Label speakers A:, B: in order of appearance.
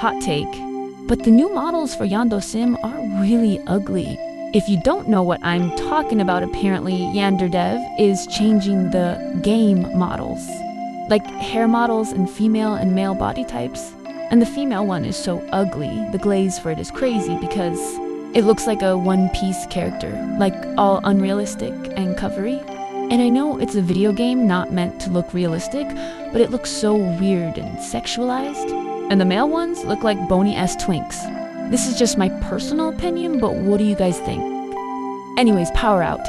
A: Hot take. But the new models for Yando Sim are really ugly. If you don't know what I'm talking about, apparently Yanderdev is changing the game models. Like hair models and female and male body types. And the female one is so ugly, the glaze for it is crazy because it looks like a One Piece character, like all unrealistic and covery. And I know it's a video game not meant to look realistic, but it looks so weird and sexualized. And the male ones look like bony-ass twinks. This is just my personal opinion, but what do you guys think? Anyways, power out.